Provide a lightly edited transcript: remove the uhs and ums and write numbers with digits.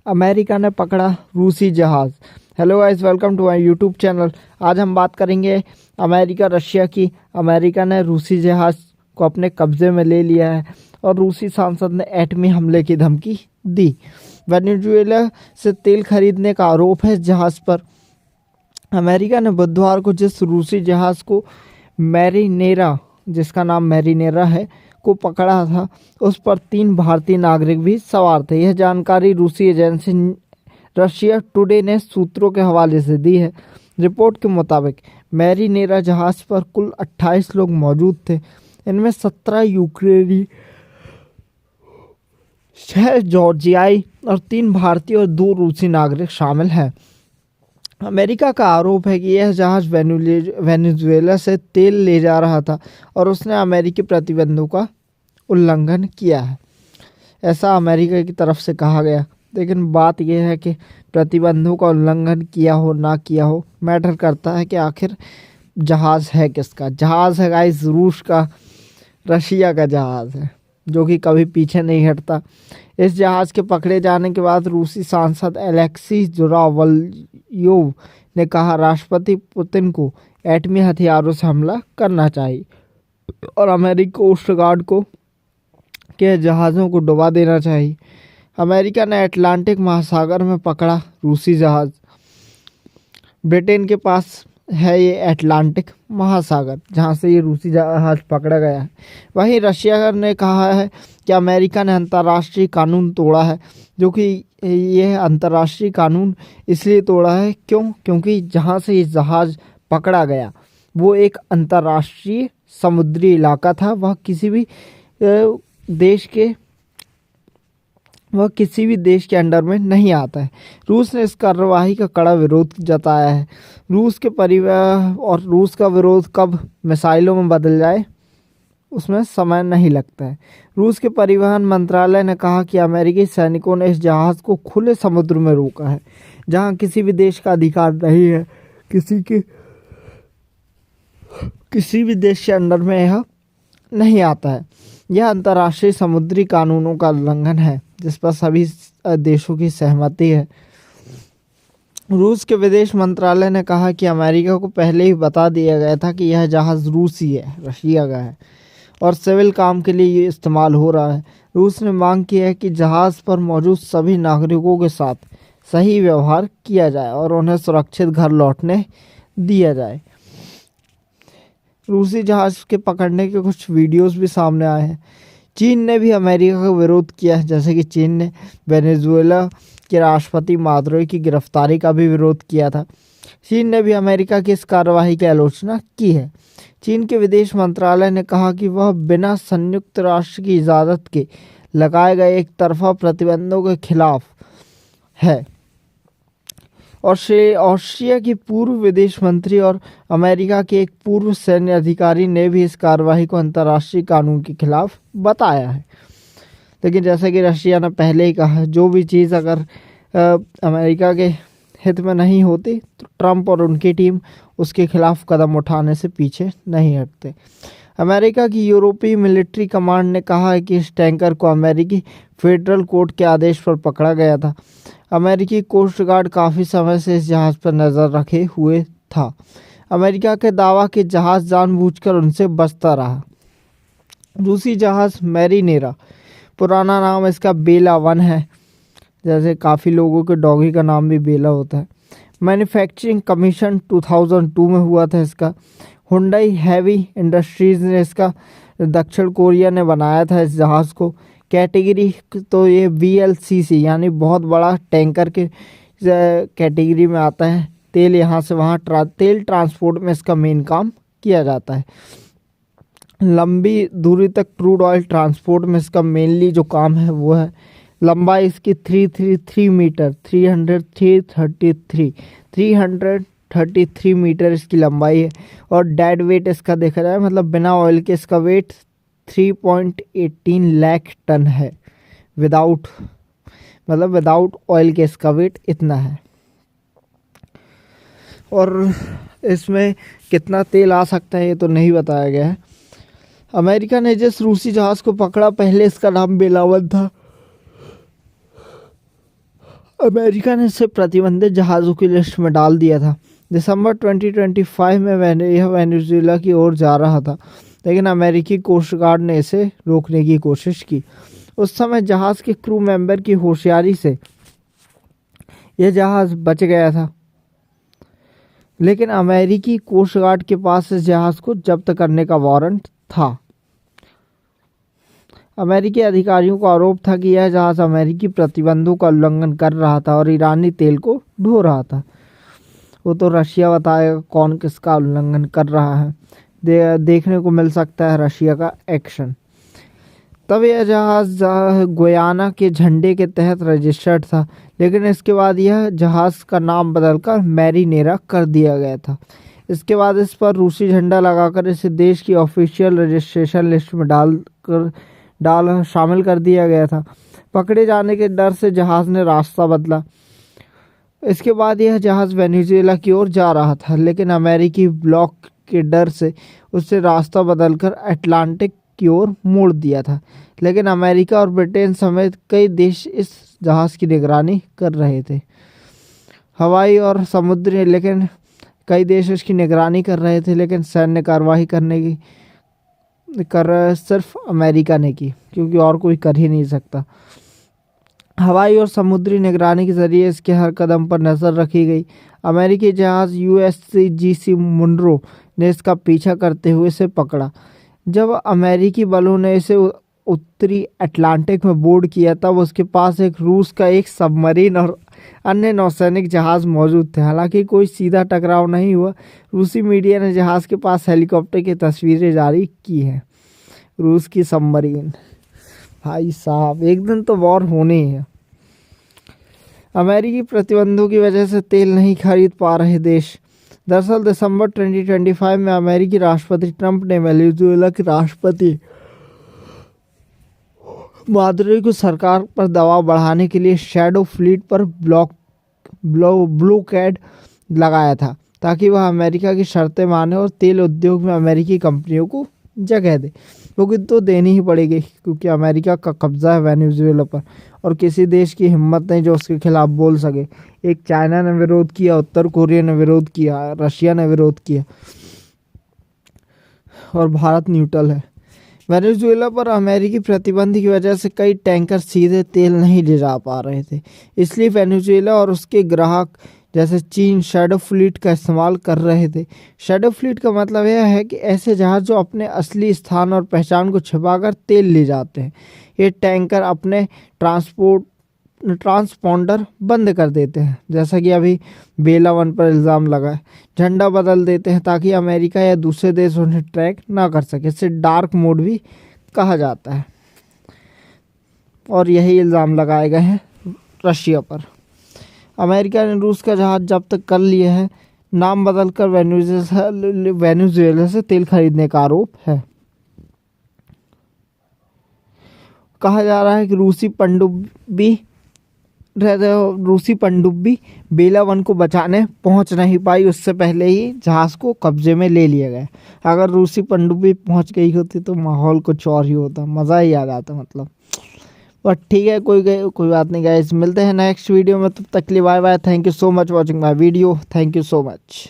America ने पकड़ा रूसी जहाज़। Hello guys, welcome to my YouTube channel. आज हम बात करेंगे अमेरिका रशिया की। अमेरिका ने रूसी जहाज़ को अपने कब्जे में ले लिया है और रूसी सांसद ने एटमी हमले की धमकी दी। वेनेजुएला से तेल खरीदने का आरोप है जहाज़ पर। अमेरिका ने बुधवार को जिस रूसी जहाज़ को मैरिनेरा, जिसका नाम मैरिनेरा है, को पकड़ा था, उस पर 3 भारतीय नागरिक भी सवार थे। यह जानकारी रूसी एजेंसी रशिया टुडे ने सूत्रों के हवाले से दी है। रिपोर्ट के मुताबिक मैरिनेरा जहाज़ पर कुल 28 लोग मौजूद थे। इनमें 17 यूक्रेनी, 6 जॉर्जियाई और 3 भारतीय और 2 रूसी नागरिक शामिल हैं। अमेरिका का आरोप है कि यह जहाज़ वेनेजुएला से तेल ले जा रहा था और उसने अमेरिकी प्रतिबंधों का उल्लंघन किया है, ऐसा अमेरिका की तरफ से कहा गया। लेकिन बात यह है कि प्रतिबंधों का उल्लंघन किया हो ना किया हो, मैटर करता है कि आखिर जहाज़ है किसका। जहाज़ है गाइस रूस का, रशिया का जहाज़ है जो कि कभी पीछे नहीं हटता। इस जहाज़ के पकड़े जाने के बाद रूसी सांसद एलेक्सी जुरावल्योव ने कहा राष्ट्रपति पुतिन को एटमी हथियारों से हमला करना चाहिए और अमेरिकी कोस्ट गार्ड को के जहाज़ों को डुबा देना चाहिए। अमेरिका ने अटलांटिक महासागर में पकड़ा रूसी जहाज़। ब्रिटेन के पास है ये अटलांटिक महासागर, जहां से ये रूसी जहाज पकड़ा गया है। वहीं रशिया ने कहा है कि अमेरिका ने अंतर्राष्ट्रीय कानून तोड़ा है, जो कि यह अंतर्राष्ट्रीय कानून इसलिए तोड़ा है क्योंकि जहां से ये जहाज पकड़ा गया वो एक अंतर्राष्ट्रीय समुद्री इलाका था। वह किसी भी देश के अंडर में नहीं आता है। रूस ने इस कार्रवाई का कड़ा विरोध जताया है। रूस का विरोध कब मिसाइलों में बदल जाए उसमें समय नहीं लगता है। रूस के परिवहन मंत्रालय ने कहा कि अमेरिकी सैनिकों ने इस जहाज़ को खुले समुद्र में रोका है, जहां किसी भी देश का अधिकार नहीं है। किसी भी देश के अंडर में यह नहीं आता है। यह अंतर्राष्ट्रीय समुद्री कानूनों का उल्लंघन है जिस पर सभी देशों की सहमति है। रूस के विदेश मंत्रालय ने कहा कि अमेरिका को पहले ही बता दिया गया था कि यह जहाज़ रूसी है, रशिया का है और सिविल काम के लिए ये इस्तेमाल हो रहा है। रूस ने मांग की है कि जहाज़ पर मौजूद सभी नागरिकों के साथ सही व्यवहार किया जाए और उन्हें सुरक्षित घर लौटने दिया जाए। रूसी जहाज़ के पकड़ने के कुछ वीडियोस भी सामने आए हैं। चीन ने भी अमेरिका का विरोध किया है, जैसे कि चीन ने वेनेजुएला के राष्ट्रपति मादुरो की गिरफ्तारी का भी विरोध किया था। चीन ने भी अमेरिका की इस कार्रवाई की आलोचना की है। चीन के विदेश मंत्रालय ने कहा कि वह बिना संयुक्त राष्ट्र की इजाज़त के लगाए गए एक तरफा प्रतिबंधों के खिलाफ है। ऑस्ट्रिया की पूर्व विदेश मंत्री और अमेरिका के एक पूर्व सैन्य अधिकारी ने भी इस कार्रवाई को अंतर्राष्ट्रीय कानून के खिलाफ बताया है। लेकिन जैसा कि रशिया ने पहले ही कहा, जो भी चीज़ अगर अमेरिका के हित में नहीं होती तो ट्रंप और उनकी टीम उसके खिलाफ कदम उठाने से पीछे नहीं हटते। अमेरिका की यूरोपीय मिलिट्री कमांड ने कहा है कि इस टैंकर को अमेरिकी फेडरल कोर्ट के आदेश पर पकड़ा गया था। अमेरिकी कोस्ट गार्ड काफ़ी समय से इस जहाज़ पर नज़र रखे हुए था। अमेरिका के दावा कि जहाज़ जानबूझकर उनसे बचता रहा। रूसी जहाज़ मैरिनेरा, पुराना नाम इसका बेला 1 है, जैसे काफ़ी लोगों के डॉगी का नाम भी बेला होता है। मैन्युफैक्चरिंग कमीशन 2002 में हुआ था इसका। हुंडई हैवी इंडस्ट्रीज़ ने इसका, दक्षिण कोरिया ने बनाया था इस जहाज़ को। कैटेगरी तो ये VLCC यानी बहुत बड़ा टैंकर के कैटेगरी में आता है। तेल यहाँ से वहाँ तेल ट्रांसपोर्ट में इसका मेन काम किया जाता है। लंबी दूरी तक क्रूड ऑयल ट्रांसपोर्ट में इसका मेनली जो काम है वो है। लंबाई इसकी 333 मीटर 333 मीटर इसकी लंबाई है। और डेड वेट इसका देखा जाए, मतलब बिना ऑयल के इसका वेट 3.18 लाख टन है। विदाउट ऑयल के इसका वेट इतना है। और इसमें कितना तेल आ सकता है ये तो नहीं बताया गया है। अमेरिका ने जिस रूसी जहाज़ को पकड़ा, पहले इसका नाम बेला 1 था। अमेरिका ने इसे प्रतिबंधित जहाज़ों की लिस्ट में डाल दिया था। दिसंबर 2025 में यह वेनेजुएला की ओर जा रहा था, लेकिन अमेरिकी कोस्ट गार्ड ने इसे रोकने की कोशिश की। उस समय जहाज़ के क्रू मेंबर की होशियारी से यह जहाज़ बच गया था, लेकिन अमेरिकी कोस्ट गार्ड के पास इस जहाज़ को जब्त करने का वारंट था। अमेरिकी अधिकारियों का आरोप था कि यह जहाज़ अमेरिकी प्रतिबंधों का उल्लंघन कर रहा था और ईरानी तेल को ढो रहा था। वो तो रशिया बताएगा कौन किसका उल्लंघन कर रहा है। देखने को मिल सकता है रशिया का एक्शन। तब यह जहाज़ गुयाना के झंडे के तहत रजिस्टर्ड था, लेकिन इसके बाद यह जहाज़ का नाम बदलकर मैरीनेरा कर दिया गया था। इसके बाद इस पर रूसी झंडा लगाकर इसे देश की ऑफिशियल रजिस्ट्रेशन लिस्ट में शामिल कर दिया गया था। पकड़े जाने के डर से जहाज़ ने रास्ता बदला। इसके बाद यह जहाज़ वेनेजुएला की ओर जा रहा था, लेकिन अमेरिकी ब्लॉक के डर से उससे रास्ता बदलकर अटलांटिक की ओर मोड़ दिया था। लेकिन अमेरिका और ब्रिटेन समेत कई देश इस जहाज़ की निगरानी कर रहे थे। हवाई और समुद्री लेकिन कई देश इसकी निगरानी कर रहे थे, लेकिन सैन्य कार्रवाई सिर्फ अमेरिका ने की, क्योंकि और कोई कर ही नहीं सकता। हवाई और समुद्री निगरानी के जरिए इसके हर कदम पर नज़र रखी गई। अमेरिकी जहाज़ USCGC मुनरो ने इसका पीछा करते हुए इसे पकड़ा। जब अमेरिकी बलों ने इसे उत्तरी अटलांटिक में बोर्ड किया, तब उसके पास एक रूस का एक सबमरीन और अन्य नौसैनिक जहाज़ मौजूद थे। हालांकि कोई सीधा टकराव नहीं हुआ। रूसी मीडिया ने जहाज़ के पास हेलीकॉप्टर की तस्वीरें जारी की हैं। रूस की सबमरीन, भाई साहब एक दिन तो वॉर होने ही है। अमेरिकी प्रतिबंधों की वजह से तेल नहीं खरीद पा रहे देश। दरअसल दिसंबर 2025 में अमेरिकी राष्ट्रपति ट्रंप ने वेनेजुएला के राष्ट्रपति मादुरो को सरकार पर दबाव बढ़ाने के लिए शैडो फ्लीट पर ब्लॉकेड लगाया था, ताकि वह अमेरिका की शर्तें माने और तेल उद्योग में अमेरिकी कंपनियों को जगह दे। क्योंकि तो देनी ही पड़ेगी, क्योंकि अमेरिका का कब्जा है वेनेजुएला पर और किसी देश की हिम्मत नहीं जो उसके खिलाफ बोल सके। एक चाइना ने विरोध किया, उत्तर कोरिया ने विरोध किया, रशिया ने विरोध किया और भारत न्यूट्रल है। वेनेजुएला पर अमेरिकी प्रतिबंध की वजह से कई टैंकर सीधे तेल नहीं ले जा पा रहे थे। इसलिए वेनेजुएला और उसके ग्राहक जैसे चीन शैडो फ्लीट का इस्तेमाल कर रहे थे। शैडो फ्लीट का मतलब यह है कि ऐसे जहाज़ जो अपने असली स्थान और पहचान को छिपाकर तेल ले जाते हैं। ये टैंकर अपने ट्रांसपॉन्डर बंद कर देते हैं, जैसा कि अभी बेला 1 पर इल्ज़ाम लगा है। झंडा बदल देते हैं ताकि अमेरिका या दूसरे देश उन्हें ट्रैक ना कर सके। इसे डार्क मोड भी कहा जाता है। और यही इल्ज़ाम लगाए गए हैं रशिया पर। अमेरिका ने रूस का जहाज़ जब्त कर लिया है। नाम बदलकर वेनेजुएला से तेल खरीदने का आरोप है। कहा जा रहा है कि रूसी पनडुब्बी बेला 1 को बचाने पहुंच नहीं पाई, उससे पहले ही जहाज़ को कब्जे में ले लिया गया। अगर रूसी पनडुब्बी पहुंच गई होती तो माहौल कुछ और ही होता, मज़ा ही आ जाता मतलब। बट ठीक है, कोई बात नहीं गाइस, मिलते हैं नेक्स्ट वीडियो में। तब तक के लिए bye bye. Thank you so much watching my video. Thank you so much.